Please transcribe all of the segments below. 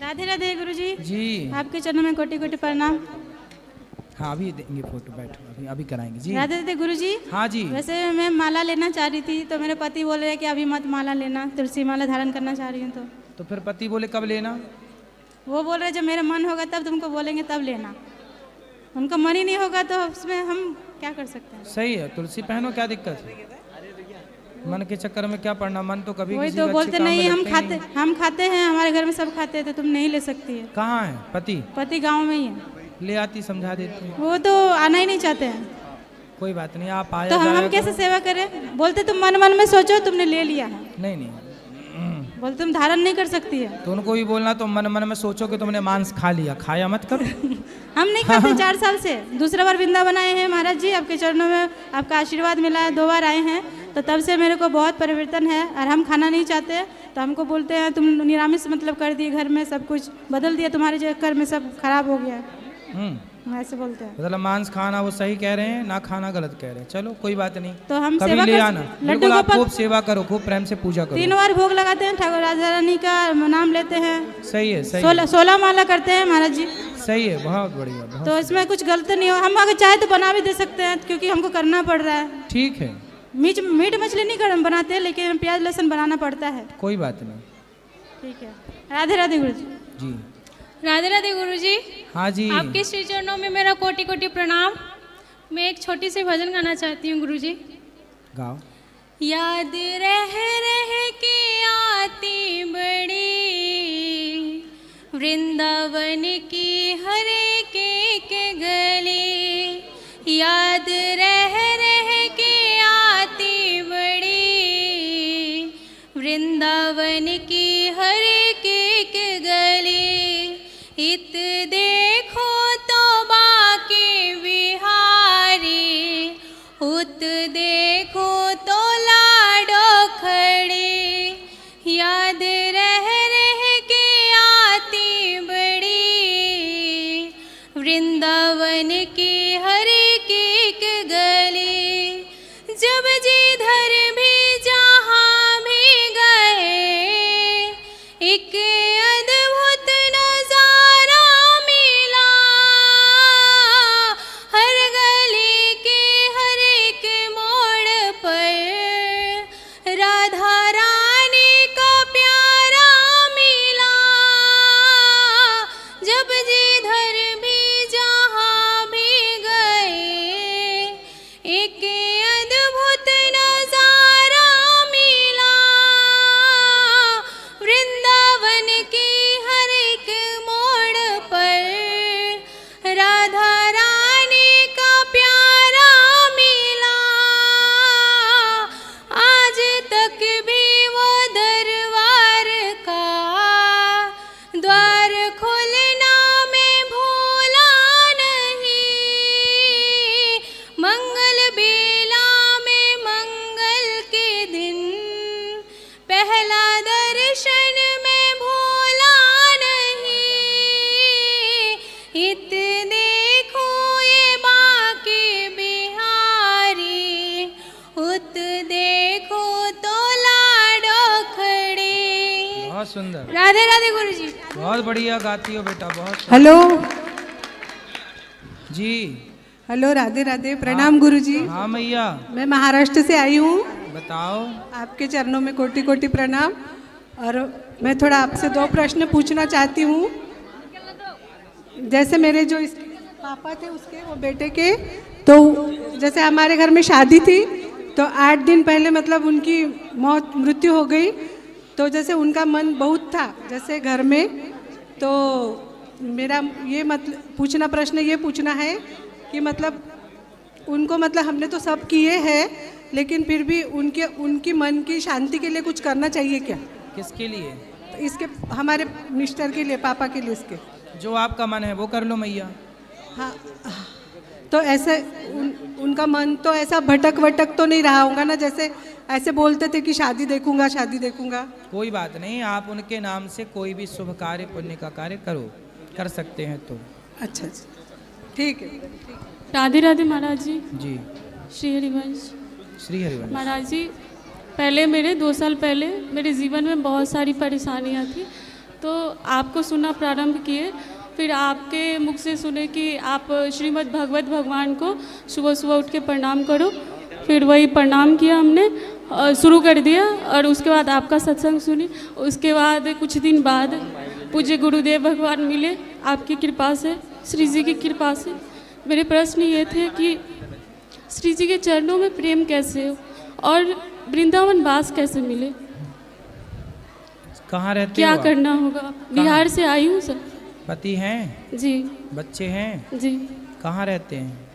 राधे राधे गुरुजी। जी आपके चरणों में कोटि कोटि प्रणाम। हाँ अभी देंगे फोटो, बैठो अभी कराएंगे जी। राधे राधे गुरुजी। हाँ जी। वैसे मैं माला लेना चाह रही थी तो मेरे पति बोल रहे हैं कि अभी मत माला लेना, तुलसी माला धारण करना चाह रही हूँ। तो फिर पति बोले कब लेना? वो बोल रहे जब मेरा मन होगा तब तुमको बोलेंगे तब लेना। उनका मन ही नहीं होगा तो उसमें हम क्या कर सकते हैं। सही है, तुलसी पहनो, क्या दिक्कत है? मन के चक्कर में क्या पड़ना, मन तो कभी वही किसी तो का बोलते अच्छे काम में नहीं, लगते हम खाते हैं, हमारे घर में सब खाते हैं, तो तुम नहीं ले सकती है। कहाँ है पति? पति गांव में ही है। ले आती, समझा देती हैं। वो तो आना ही नहीं चाहते हैं। कोई बात नहीं, आप आया तो हम कैसे सेवा करें? बोलते तुम मन मन में सोचो, तुमने ले लिया है। नहीं नहीं, बोलते तुम धारण नहीं कर सकती है। तो उनको भी बोलना तो मन मन में सोचो कि तुमने मांस खा लिया, खाया मत करो। हम नहीं खाते 4 साल से। दूसरा बार वृंदावन आए हैं महाराज जी, आपके चरणों में आपका आशीर्वाद मिला है, 2 बार आए हैं, तो तब से मेरे को बहुत परिवर्तन है। और हम खाना नहीं चाहते तो हमको बोलते हैं तुम निरामिष मतलब कर दिए, घर में सब कुछ बदल दिया, तुम्हारे चक्कर में सब खराब हो गया। ऐसे बोलते हैं। मतलब मांस खाना वो सही कह रहे हैं, ना खाना गलत कह रहे हैं। चलो कोई बात नहीं, तो हम कभी सेवा ले आना। लड्डू बिल्कुल, आप गोपाल खूब सेवा करो, खूब प्रेम से पूजा करो। 3 बार भोग लगाते हैं, ठाकुर राजा रानी का नाम लेते हैं। सही है, सही है। 16 माला करते हैं महाराज जी। सही है, बहुत बढ़िया, बहुत तो इसमें कुछ गलत नहीं हो। हम अगर चाहे तो बना भी दे सकते हैं, क्योंकि हमको करना पड़ रहा है। ठीक है। मीट मछली नहीं बनाते, लेकिन प्याज लहसुन बनाना पड़ता है। कोई बात नहीं। ठीक है। राधे राधे गुरु जी। जी राधे राधे गुरुजी। हाँ जी। आपके श्री चरणों में मेरा कोटि कोटि प्रणाम। मैं एक छोटी सी भजन गाना चाहती हूँ गुरुजी। गाओ। याद रह के आती बड़ी वृंदावन की हर एक गली, याद रह के आती बड़ी वृंदावन की हर एक गली। इत देखो तो बाके बिहारी, उत देखो तो लाडो खड़ी, याद रह के आती बड़ी वृंदावन की हर एक गली। जब जिधर भी जहाँ भी गए एक अद्भुत नजारा मिला, हर गली के हर एक मोड़ पर राधा रानी का प्यारा मिला। जब जिधर भी जहाँ भी गए एक अद्भुत नजारा मिला, वृंदावन की हर एक मोड़ पर राधा रानी का प्यारा मिला। आज तक भी वो दरबार का द्वार खोलना मैं भूला नहीं। मंगल बेला में मंगल के दिन पहला दर्शन में भूला नहीं। इत देखो ये बाके बिहारी, उत देखो तो लाडो खड़ी। बहुत सुंदर। राधे राधे गुरुजी। बहुत बढ़िया गाती हो बेटा, बहुत। हेलो जी हेलो, राधे राधे, प्रणाम गुरुजी। हाँ मैया, मैं महाराष्ट्र से आई हूँ। बताओ। आपके चरणों में कोटि कोटि प्रणाम। और मैं थोड़ा आपसे 2 प्रश्न पूछना चाहती हूँ। जैसे मेरे जो पापा थे उसके, वो बेटे के, तो जैसे हमारे घर में शादी थी तो 8 दिन पहले मतलब उनकी मृत्यु हो गई। तो जैसे उनका मन बहुत था जैसे घर में, तो मेरा ये मतलब प्रश्न ये पूछना है कि मतलब उनको मतलब हमने तो सब किए हैं, लेकिन फिर भी उनकी मन की शांति के लिए कुछ करना चाहिए क्या? किसके लिए? तो इसके हमारे मिस्टर के लिए, पापा के लिए। इसके जो आपका मन है वो कर लो मैया। हाँ, तो ऐसे उनका मन तो ऐसा भटक वटक तो नहीं रहा होगा ना, जैसे ऐसे बोलते थे कि शादी देखूंगा शादी देखूंगा। कोई बात नहीं, आप उनके नाम से कोई भी शुभ कार्य, पुण्य का कार्य कर सकते हैं तो। अच्छा, ठीक है। राधे राधे महाराज जी। जी श्री हरिवंश। श्री हरिवंश। महाराज जी, पहले 2 साल पहले मेरे जीवन में बहुत सारी परेशानियां थी। तो आपको सुनना प्रारंभ किए, फिर आपके मुख से सुने कि आप श्रीमद् भागवत भगवान को सुबह सुबह उठ के प्रणाम करो। फिर वही प्रणाम किया हमने, शुरू कर दिया, और उसके बाद आपका सत्संग सुनी। उसके बाद कुछ दिन बाद पूज्य गुरुदेव भगवान मिले आपकी कृपा से, श्री जी की कृपा से। मेरे प्रश्न ये थे कि श्री जी के चरणों में प्रेम कैसे हो और वृंदावन वास कैसे मिले, कहाँ रहते क्या हो आप? करना होगा? बिहार से आई हूँ सर। पति हैं? जी बच्चे हैं? जी। कहाँ रहते हैं?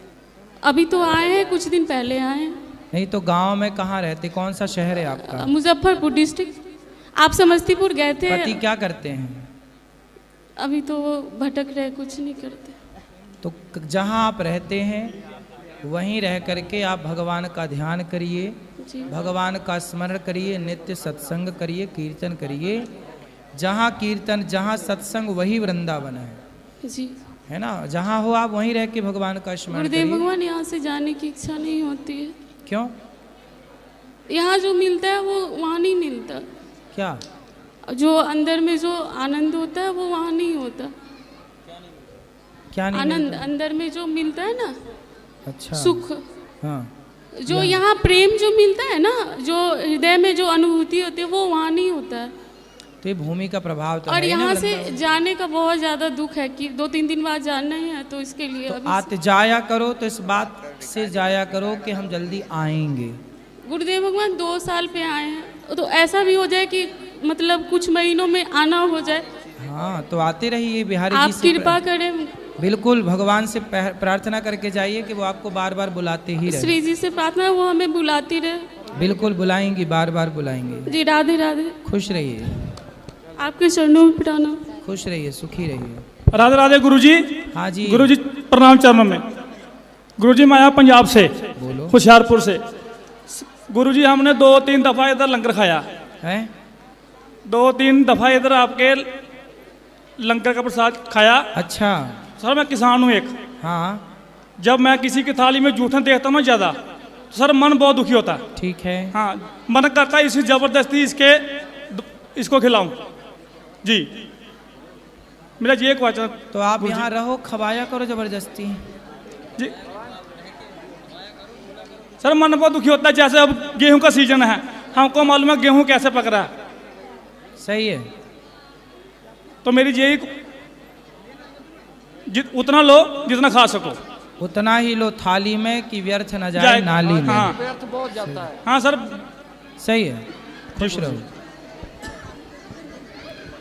अभी तो आए हैं, कुछ दिन पहले आए हैं। नहीं तो गांव में कहाँ रहते? कौन सा शहर है आपका? मुजफ्फरपुर डिस्ट्रिक्ट। आप समस्तीपुर गए थे? पति क्या करते हैं? अभी तो वो भटक रहे, कुछ नहीं करते। तो जहाँ आप रहते हैं वहीं रह करके आप भगवान का ध्यान करिए, जी भगवान का स्मरण करिए, नित्य सत्संग करिए, कीर्तन करिए। जहाँ कीर्तन, जहाँ सत्संग, वही वृंदावन जी। है ना। जहाँ हो आप वहीं रह के भगवान का स्मरण गुरुदेव करिए। भगवान, यहाँ से जाने की इच्छा नहीं होती है। क्यों? यहाँ जो मिलता है वो वहाँ नहीं मिलता। क्या? जो अंदर में जो आनंद होता है वो वहाँ नहीं होता। क्या नहीं आनंद मिलता? अंदर में जो मिलता है ना, अच्छा। सुख, हाँ। जो यहाँ प्रेम जो मिलता है ना, जो हृदय में जो अनुभूति होती है वो वहाँ नहीं होता है। तो ये भूमि का प्रभाव तो और है ही ना यहाँ से वृंदावन। जाने का बहुत ज़्यादा दुख है कि 2-3 दिन बाद जाना ही है, तो इसके लिए तो अभी आते जाया करो, तो इस बात से जाया करो कि हम जल्दी आएंगे। गुरुदेव भगवान 2 साल पे आए हैं, तो ऐसा भी हो जाए कि मतलब कुछ महीनों में आना हो जाए। हाँ तो आते रहिए बिहारी आप जी से कृपा करें, बिल्कुल भगवान से प्रार्थना करके जाइए कि वो आपको बार बार बुलाते ही रहे। श्री जी से प्रार्थना है वो हमें बुलाती रहे। बिल्कुल बुलाएंगी, बार बार बुलाएंगे। जी राधे राधे। खुश रहिए, आपके चरणों में प्रणाम। खुश रहिए, सुखी रहिए। राधे राधे गुरुजी। हाँ जी गुरुजी प्रणाम चरणों में। गुरुजी मैं आया पंजाब से, बोलो। होशियारपुर से। गुरुजी हमने 2-3 दफा इधर लंगर खाया है। 2-3 दफा इधर आपके लंगर का प्रसाद खाया। अच्छा। सर मैं किसान हूँ एक। हाँ जब मैं किसी की थाली में जूठन देखता हूँ ज़्यादा, तो सर मन बहुत दुखी होता है। ठीक है। हाँ, मन करता है इसी जबरदस्ती इसको खिलाऊं। जी मेरा ये क्वेश्चन। तो आप यहाँ रहो, खवाया करो जबरदस्ती। जी सर मन बहुत दुखी होता है। जैसे अब गेहूं का सीजन है, हमको मालूम है गेहूं कैसे पक रहा है। सही है। तो मेरी यही उतना लो जितना खा सको, उतना ही लो थाली में कि व्यर्थ न जाए नाली में। हाँ हाँ सर सही है। खुश रहो।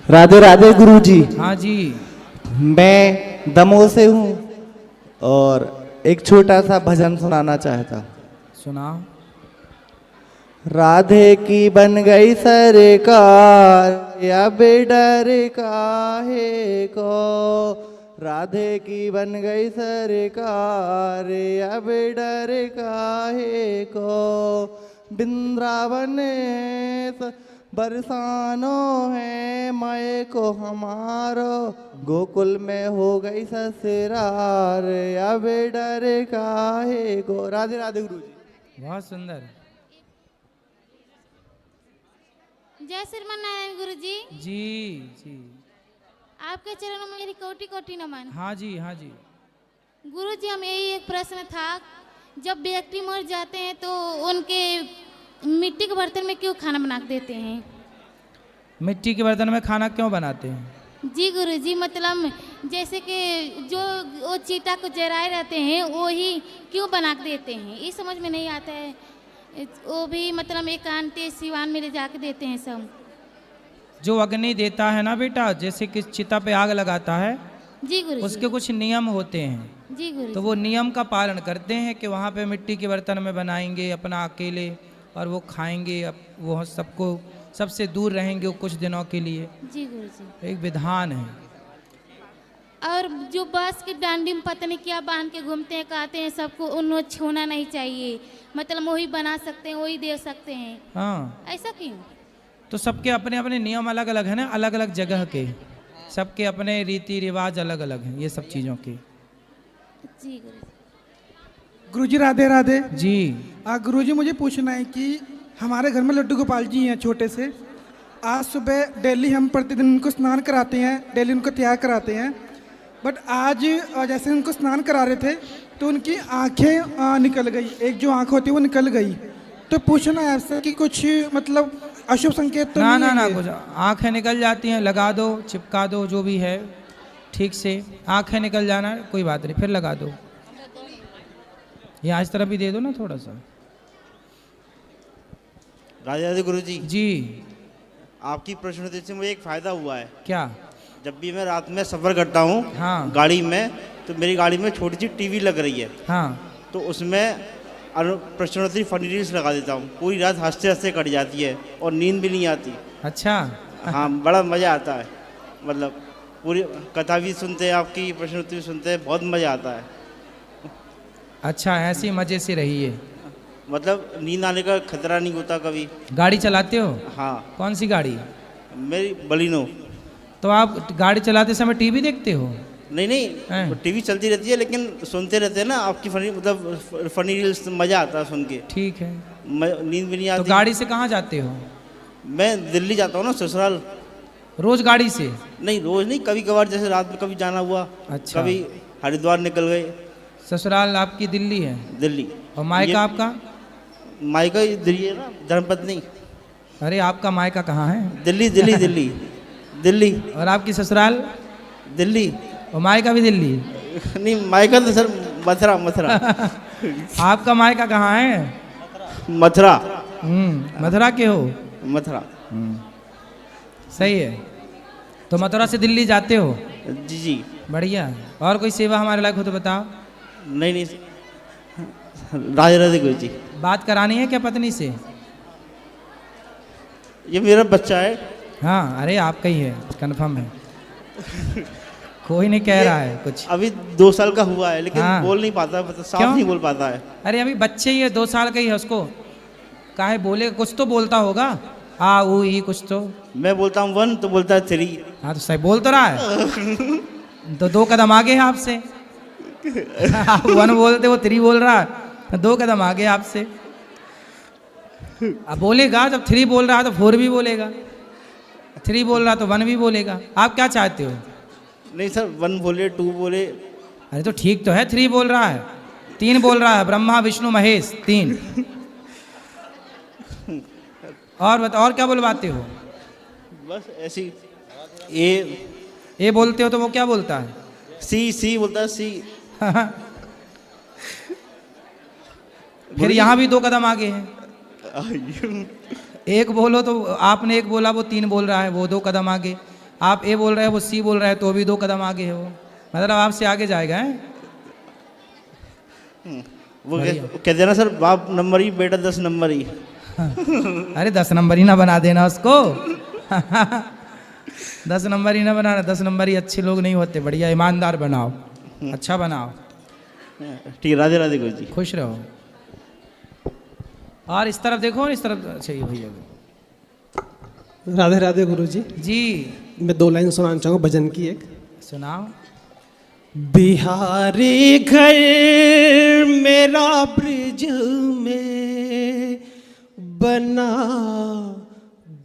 राधे राधे गुरुजी। हाँ जी। मैं दमोह से हूँ और एक छोटा सा भजन सुनाना चाहता। सुनाओ। राधे की बन गई सरकार, या बेडर काहे को। राधे की बन गई सरकार, या बेडर काहे को। वृंदावन बरसानो है माए को हमारो, गोकुल में हो गई ससुरार, या बेडर काहे को। राधे राधे गुरुजी। बहुत सुंदर। जय श्रीमान नारायण गुरु जी। जी आपके चरणों में मेरी कोटि कोटि नमन। हाँ जी हाँ जी। गुरु जी हम यही एक प्रश्न था, जब व्यक्ति मर जाते हैं तो उनके मिट्टी के बर्तन में क्यों खाना बना देते हैं? मिट्टी के बर्तन में खाना क्यों बनाते हैं? जी गुरु जी, मतलब जैसे कि जो वो चीता को जराए रहते हैं वो ही क्यों बना देते हैं, ये समझ में नहीं आता है। वो भी मतलब एक आंटी सिवान में ले जाके देते हैं सब। जो अग्नि देता है ना बेटा, जैसे कि चिता पे आग लगाता है, जी गुरु जी। उसके कुछ नियम होते हैं। जी गुरु तो वो नियम का पालन करते हैं कि वहाँ पे मिट्टी के बर्तन में बनाएंगे अपना अकेले, और वो खाएंगे। अब वो सबको सबसे दूर रहेंगे वो कुछ दिनों के लिए। जी गुरु जी। एक विधान है। और जो बस की डांडी में पता नहीं क्या बांध के घूमते हैं, कहते हैं सबको उन्हें छूना नहीं चाहिए, मतलब वही बना सकते हैं वही दे सकते हैं। हाँ, ऐसा क्यों? तो सबके अपने अपने नियम अलग अलग है ना, अलग अलग जगह के, सबके अपने रीति रिवाज अलग अलग हैं ये सब चीज़ों के। जी गुरु जी। गुरुजी राधे राधे जी। गुरुजी मुझे पूछना है कि हमारे घर में लड्डू गोपाल जी हैं छोटे से, आज सुबह डेली हम प्रतिदिन उनको स्नान कराते हैं, डेली उनको तैयार कराते हैं, बट आज जैसे उनको स्नान करा रहे थे तो उनकी आंखें निकल गई, एक जो आंख होती है वो निकल गई। तो पूछना है आपसे कि कुछ मतलब अशुभ संकेत तो ना नहीं ना है ना ये? कुछ आंखें निकल जाती हैं, लगा दो, चिपका दो, जो भी है ठीक से। आंखें निकल जाना है, कोई बात नहीं, फिर लगा दो। ये इस तरफ भी दे दो ना थोड़ा सा। राधे राधे गुरु जी। जी आपकी प्रश्नोत्तरी से मुझे एक फ़ायदा हुआ है। क्या? जब भी मैं रात में सफ़र करता हूँ हाँ। गाड़ी में, तो मेरी गाड़ी में छोटी सी टीवी लग रही है। हाँ। तो उसमें प्रश्नोत्तरी फनी रील्स लगा देता हूँ, पूरी रात हंसते हंसते कट जाती है और नींद भी नहीं आती। अच्छा। हाँ, बड़ा मज़ा आता है। मतलब पूरी कथा भी सुनते हैं, आपकी प्रश्नोत्तरी सुनते हैं, बहुत मज़ा आता है। अच्छा, ऐसे ही मज़े से रहिए। मतलब नींद आने का खतरा नहीं होता कभी। गाड़ी चलाते हो? हाँ। कौन सी गाड़ी? मेरी बलिनो। तो आप गाड़ी चलाते समय टीवी देखते हो? नहीं नहीं, टीवी चलती रहती है, लेकिन सुनते रहते हैं ना आपकी फनी, मतलब फनी रील्स, मज़ा आता है सुन के। ठीक है। नींद भी नहीं आती। तो गाड़ी से कहाँ जाते हो? मैं दिल्ली जाता हूँ ना, ससुराल। रोज गाड़ी से? नहीं, रोज नहीं, कभी कभार, जैसे रात में कभी जाना हुआ। अच्छा। कभी हरिद्वार निकल गए। ससुराल आपकी दिल्ली है? दिल्ली। और मायका आपका? मायका दिल्ली है ना, धर्मपत्नी। अरे आपका मायका कहाँ है? दिल्ली दिल्ली दिल्ली दिल्ली। और आपकी ससुराल? दिल्ली। और मायका भी दिल्ली? नहीं, मायका तो सर मथुरा मथुरा। आपका मायका कहाँ है? मथुरा। मथुरा के हो? मथुरा। सही है। तो मथुरा से दिल्ली जाते हो? जी जी। बढ़िया। और कोई सेवा हमारे लायक हो तो बताओ। नहीं नहीं, राधे राधे गुरु जी। बात करानी है क्या पत्नी से? ये मेरा बच्चा है। हाँ, अरे आपका ही है, कंफर्म है। कोई नहीं कह रहा है कुछ। अभी 2 साल का हुआ है, लेकिन हाँ। बोल नहीं पाता है, मतलब साफ क्यों? नहीं बोल पाता है। अरे अभी बच्चे ही है, 2 साल का ही है, उसको काहे बोलेगा? कुछ तो बोलता होगा, आ ऊ ही कुछ तो। मैं बोलता हूँ 1 तो बोलता है 3। हाँ तो सही बोल तो रहा है। तो 2 कदम आगे है आपसे। आप 1 बोलते, वो 3 बोल रहा है, 2 कदम आगे आपसे। अब बोलेगा, जब 3 बोल रहा है तो 4 भी बोलेगा, 3 बोल रहा तो 1 भी बोलेगा। आप क्या चाहते हो? नहीं सर, 1 बोले, 2 बोले। अरे तो ठीक तो है, 3 बोल रहा है, 3 बोल रहा है, ब्रह्मा विष्णु महेश 3। और बता, और क्या बुलवाते हो? बस ऐसी। ए बोलते हो तो वो क्या बोलता है? सी बोलता है, सी। फिर यहाँ भी 2 कदम आगे है। एक बोलो तो आपने 1 बोला, वो 3 बोल रहा है, वो 2 कदम आगे। आप ए बोल रहे हैं, वो सी बोल रहा है, तो भी 2 कदम आगे है वो। मतलब आपसे आगे जाएगा है। वो कहते हैं ना सर, बाप नंबर ही, बेटा 10 नंबर ही। अरे 10 नंबर ही ना बना देना उसको। 10 नंबर ही ना बनाना, 10 नंबर ही अच्छे लोग नहीं होते। बढ़िया ईमानदार बनाओ, अच्छा बनाओ। ठीक, राधे राधे गुरु जी। खुश रहो। और इस तरफ देखो, इस तरफ चाहिए भैया। राधे राधे गुरु जी। जी। मैं 2 लाइन सुनाना चाहूँगा भजन की। एक सुनाओ। बिहारी घर मेरा ब्रिज में बना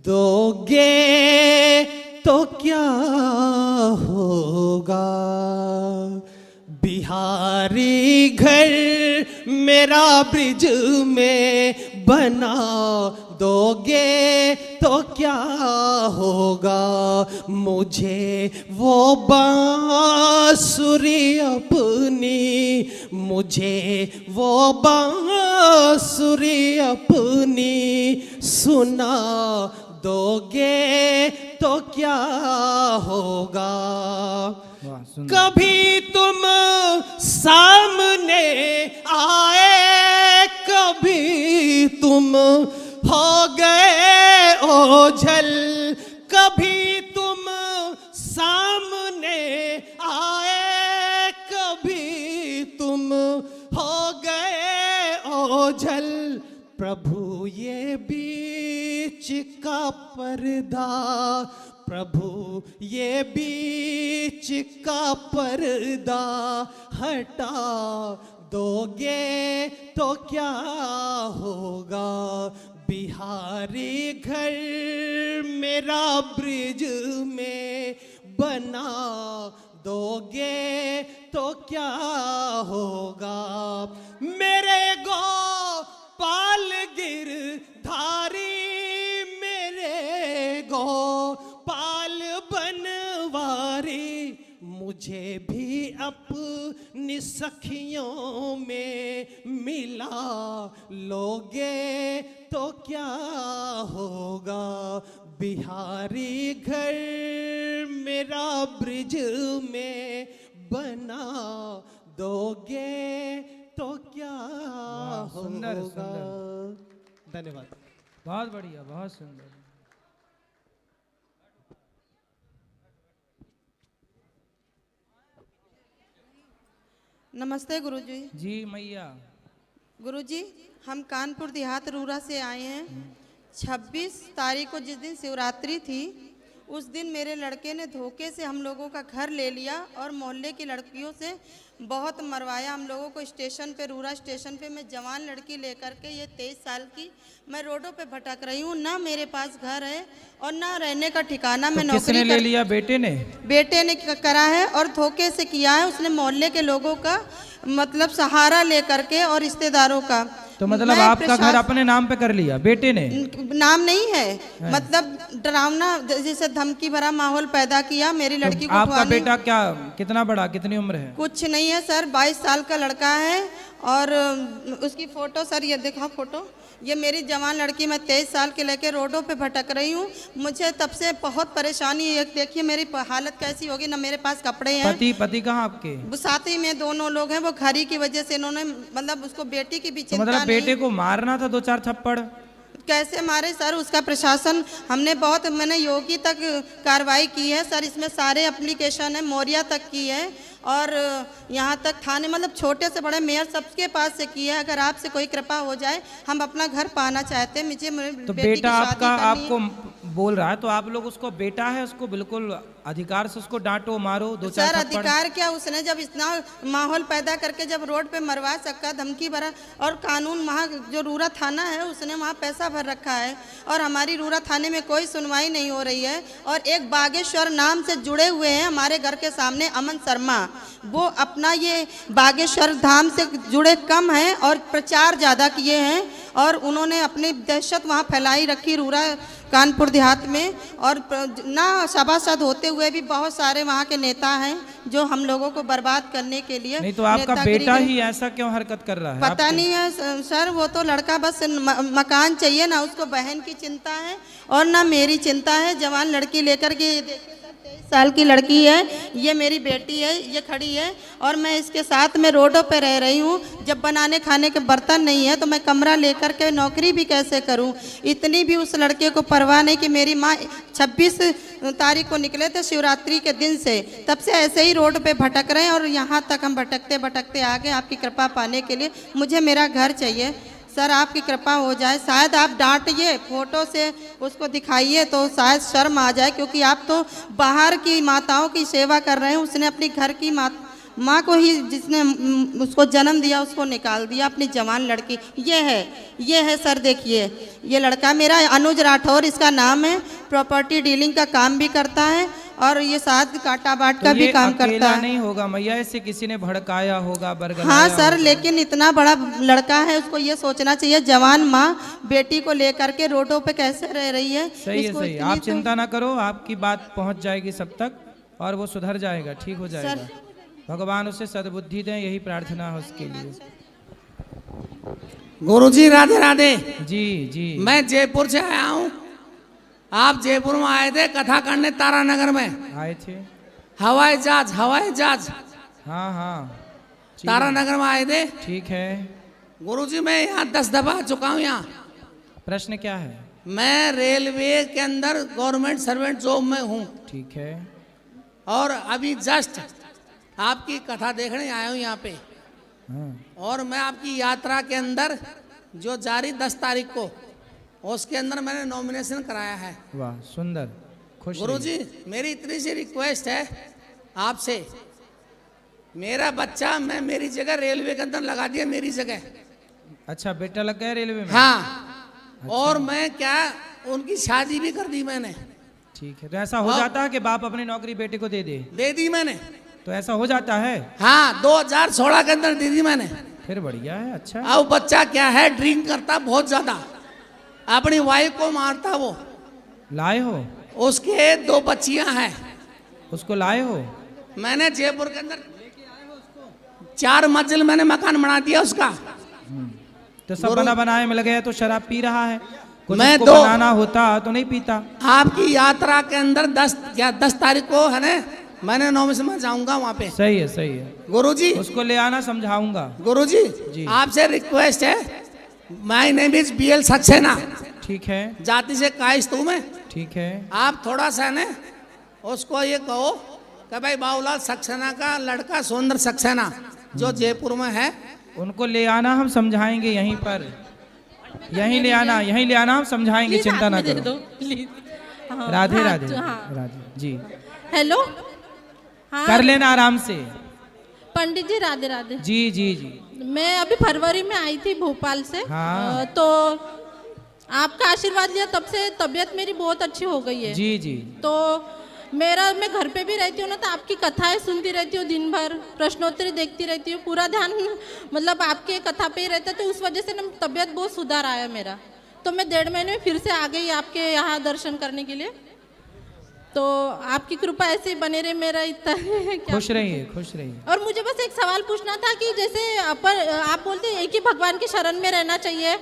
दोगे तो क्या होगा। बिहारी घर मेरा ब्रिज में बना दोगे तो क्या होगा। मुझे वो बांसुरी अपनी, मुझे वो बांसुरी अपनी सुना दोगे तो क्या होगा। कभी तुम सामने आए, कभी तुम हो गए ओझल। कभी तुम सामने आए, कभी तुम हो गए ओझल। प्रभु ये बीच का पर्दा, प्रभु ये बीच का पर्दा हटा दोगे तो क्या होगा। बिहारी घर मेरा ब्रिज में बना दोगे तो क्या होगा। मेरे गोपाल गिरधारी मेरे गोपाल बनवारी मुझे भी अपनी सखियों में मिला लोगे तो क्या होगा। बिहारी घर मेरा ब्रिज में बना दोगे तो क्या सुंदर, होगा। सुंदर। धन्यवाद। बहुत बढ़िया, बहुत सुंदर। नमस्ते गुरुजी। जी मैया। गुरुजी, हम कानपुर देहात रूरा से आए हैं। 26 तारीख को जिस दिन शिवरात्रि थी, उस दिन मेरे लड़के ने धोखे से हम लोगों का घर ले लिया और मोहल्ले की लड़कियों से बहुत मरवाया हम लोगों को। स्टेशन पे, रूरा स्टेशन पे मैं जवान लड़की लेकर के, ये 23 साल की, मैं रोडों पे भटक रही हूँ। ना मेरे पास घर है और ना रहने का ठिकाना। मैं नौकरी किसने ले लिया? बेटे ने? बेटे ने करा है और धोखे से किया है उसने। मोहल्ले के लोगों का मतलब सहारा लेकर के और रिश्तेदारों का। तो मतलब आपका घर अपने नाम पे कर लिया बेटे ने? नाम नहीं है, मतलब डरावना जैसे धमकी भरा माहौल पैदा किया मेरी लड़की को। आपका बेटा क्या, कितना बड़ा, कितनी उम्र है? कुछ नहीं है सर, 22 साल का लड़का है। और उसकी फोटो सर ये देखा फोटो, ये मेरी जवान लड़की, मैं 23 साल के लेके रोडों पे भटक रही हूँ। मुझे तब से बहुत परेशानी है। देखिए मेरी हालत कैसी होगी, ना मेरे पास कपड़े हैं। पति कहाँ आपके? वो साथ ही में दोनों लोग हैं। वो घरी की वजह से इन्होंने मतलब उसको बेटी की भी चिंता मतलब बेटे को मारना था 2-4 थप्पड़? कैसे मारे सर, उसका प्रशासन हमने बहुत, मैंने योगी तक कार्रवाई की है सर। इसमें सारे एप्लीकेशन है, मौर्या तक की है और यहाँ तक थाने, मतलब छोटे से बड़े मेयर सबके पास से की है। अगर आपसे कोई कृपा हो जाए, हम अपना घर पाना चाहते हैं। मुझे तो बेटा आपका आपको बोल रहा है, तो आप लोग उसको बेटा है, उसको बिल्कुल अधिकार से उसको डांटो, मारो, 2-4 सर थप्पड़। अधिकार क्या, उसने जब इतना माहौल पैदा करके जब रोड पे मरवा सका, धमकी भरा। और कानून वहाँ जो रूरा थाना है उसने वहाँ पैसा भर रखा है और हमारी रूरा थाने में कोई सुनवाई नहीं हो रही है। और एक बागेश्वर नाम से जुड़े हुए हैं हमारे घर के सामने, अमन शर्मा, वो अपना ये बागेश्वर धाम से जुड़े कम हैं और प्रचार ज़्यादा किए हैं। और उन्होंने अपनी दहशत वहाँ फैलाई रखी रूरा कानपुर देहात में। और ना सभासद होते हुए भी बहुत सारे वहाँ के नेता हैं जो हम लोगों को बर्बाद करने के लिए। नहीं तो आपका बेटा ही ऐसा क्यों हरकत कर रहा है? पता नहीं है सर, वो तो लड़का बस मकान चाहिए, ना उसको बहन की चिंता है और ना मेरी चिंता है। जवान लड़की लेकर के, ये देखिए सर 23 साल की लड़की है, ये मेरी बेटी है, ये खड़ी है और मैं इसके साथ में रोडों पे रह रही हूँ। जब बनाने खाने के बर्तन नहीं है तो मैं कमरा लेकर के नौकरी भी कैसे करूँ? इतनी भी उस लड़के को परवाह नहीं कि मेरी माँ 26 तारीख को निकले थे शिवरात्रि के दिन से, तब से ऐसे ही रोड पे भटक रहे हैं। और यहाँ तक हम भटकते भटकते आ गए आपकी कृपा पाने के लिए। मुझे मेरा घर चाहिए सर, आपकी कृपा हो जाए। शायद आप डांटिए, फोटो से उसको दिखाइए तो शायद शर्म आ जाए, क्योंकि आप तो बाहर की माताओं की सेवा कर रहे हैं। उसने अपनी घर की माँ को ही, जिसने उसको जन्म दिया, उसको निकाल दिया। अपनी जवान लड़की ये है सर, देखिए ये लड़का मेरा अनुज राठौर इसका नाम है। प्रॉपर्टी डीलिंग का काम भी करता है और ये साथ काटा बाट का भी काम करता है। नहीं होगा मैया, इससे किसी ने भड़काया होगा, बरगलाया हाँ सर होगा। लेकिन इतना बड़ा लड़का है, उसको ये सोचना चाहिए जवान माँ बेटी को लेकर के रोडों पे कैसे रह रही है। सही है, सही। आप चिंता ना करो, आपकी बात पहुंच जाएगी सब तक और वो सुधर जाएगा, ठीक हो जाएगा। भगवान उसे सद्बुद्धि दें, यही प्रार्थना है उसके लिए। गुरुजी राधे राधे। जी जी। मैं जयपुर से आया हूँ। आप जयपुर में आए थे कथा करने, तारानगर में आए थे। हवाई जहाज। हाँ हाँ, तारानगर में आए थे। ठीक है गुरुजी, मैं यहाँ 10 दफा आ चुका हूँ। यहाँ प्रश्न क्या है? मैं रेलवे के अंदर गवर्नमेंट सर्वेंट जॉब में हूँ। ठीक है। और अभी जस्ट आपकी कथा देखने आया हूँ यहाँ पे। और मैं आपकी यात्रा के अंदर जो जारी 10 तारीख को, उसके अंदर मैंने नॉमिनेशन कराया है। वाह सुंदर, खुश गुरुजी मेरी इतनी सी रिक्वेस्ट है आपसे, मेरा बच्चा मैं मेरी जगह रेलवे के अंदर लगा दिया, मेरी जगह। अच्छा बेटा लग गया रेलवे में? हाँ, और मैं क्या उनकी शादी भी कर दी मैंने। ठीक है, तो ऐसा हो जाता है कि बाप अपनी नौकरी बेटे को दे दी मैंने। तो ऐसा हो जाता है? हाँ, 2016 के अंदर दे दी मैंने। फिर बढ़िया है, अच्छा। अब बच्चा क्या है, ड्रिंक करता बहुत ज्यादा, अपनी वाइफ को मारता। वो लाए हो? उसके 2 बच्चियां हैं। उसको लाए हो? मैंने जयपुर के अंदर 4 मंजिल मैंने मकान बना दिया उसका। तो सब बना बनाए मिल गया तो शराब पी रहा है। कुछ मैं उसको दो बनाना होता तो नहीं पीता। आपकी यात्रा के अंदर 10 तारीख को है ना, मैंने 9 में जाऊंगा वहाँ पे। सही है, सही है गुरुजी। उसको ले आना, समझाऊंगा। गुरुजी जी, आपसे रिक्वेस्ट है, my name is BL Saxena. ठीक है। जाति से काइस तू मैं। ठीक है। आप थोड़ा सा ना उसको ये कहो कि भाई बाबूलाल सक्सेना का लड़का सुंदर सक्सेना जो जयपुर में है, उनको ले आना, हम समझाएंगे यहीं पर। यहीं ले आना, यहीं ले आना, हम समझाएंगे, चिंता ना करो। राधे राधे राधे जी। हेलो, हाँ कर लेना आराम से। पंडित जी राधे राधे। जी जी जी। मैं अभी फरवरी में आई थी भोपाल से। हाँ। तो आपका आशीर्वाद लिया, तब से तबीयत मेरी बहुत अच्छी हो गई है। जी जी। तो मैं घर पे भी रहती हूँ ना, तो आपकी कथाएं सुनती रहती हूँ, दिन भर प्रश्नोत्तरी देखती रहती हूँ, पूरा ध्यान मतलब आपके कथा पे ही रहता है। तो उस वजह से ना तबीयत बहुत सुधार आया मेरा। तो मैं 1.5 महीने में फिर से आ गई आपके यहाँ दर्शन करने के लिए। तो आपकी कृपा ऐसे ही बने रहे, मेरा इतना खुश रहिए, खुश रहिए। और मुझे बस एक सवाल पूछना था कि जैसे आप बोलते हैं एक ही भगवान की शरण में रहना चाहिए,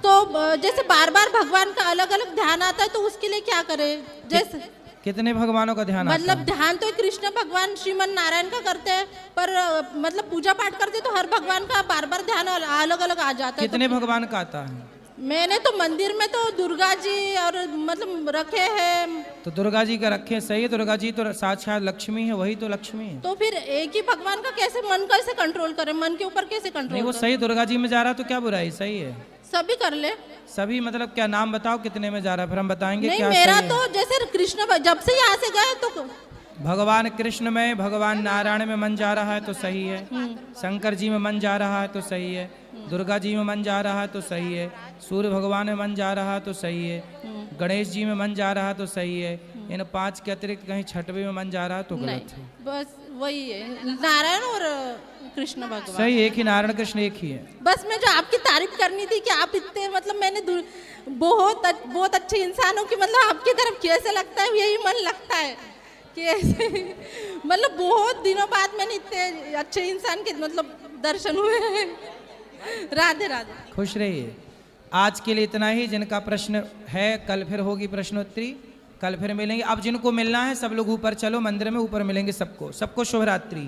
तो जैसे बार बार भगवान का अलग अलग ध्यान आता है, तो उसके लिए क्या करें? जैसे कितने भगवानों का ध्यान मतलब आता है? ध्यान तो कृष्ण भगवान श्रीमन नारायण का करते हैं, पर मतलब पूजा पाठ करते तो हर भगवान का बार बार ध्यान अलग अलग आ जाता है। कितने भगवान का आता है? मैंने तो मंदिर में तो दुर्गा जी और मतलब रखे हैं। तो दुर्गा जी का रखे, सही है। दुर्गा जी तो साक्षात लक्ष्मी है, वही तो लक्ष्मी है। तो फिर एक ही भगवान का कैसे मन कैसे कंट्रोल करें? मन के ऊपर कैसे कंट्रोल? नहीं, वो सही दुर्गा जी में जा रहा तो क्या बुराई, सही है। सभी कर ले। सभी मतलब क्या? नाम बताओ कितने में जा रहा है, फिर हम बताएंगे। नहीं, क्या मेरा सही है? तो जैसे कृष्ण जब से यहाँ से गए तो भगवान कृष्ण में, भगवान नारायण में मन जा रहा है तो सही है। शंकर जी में मन जा रहा है तो सही है। दुर्गा जी में मन जा रहा है तो सही है। सूर्य भगवान में मन जा रहा है तो सही है। गणेश जी में मन जा रहा है तो सही है। इन 5 के अतिरिक्त कहीं 6वें में मन जा रहा है तो गलत है। बस वही है, नारायण और कृष्ण भगवान। सही, एक ही नारायण कृष्ण एक ही है। बस मैं जो आपकी तारीफ करनी थी कि आप इतने मतलब मैंने बहुत अच्छे इंसान हो कि मतलब आपकी तरफ कैसे लगता है यही मन लगता है कि ऐसे मतलब बहुत दिनों बाद मैंने इतने अच्छे इंसान के मतलब दर्शन हुए हैं। राधे राधे। खुश रहिए। आज के लिए इतना ही। जिनका प्रश्न है कल फिर होगी प्रश्नोत्तरी, कल फिर मिलेंगे। अब जिनको मिलना है सब लोग ऊपर चलो, मंदिर में ऊपर मिलेंगे सबको। सबको शुभ रात्रि।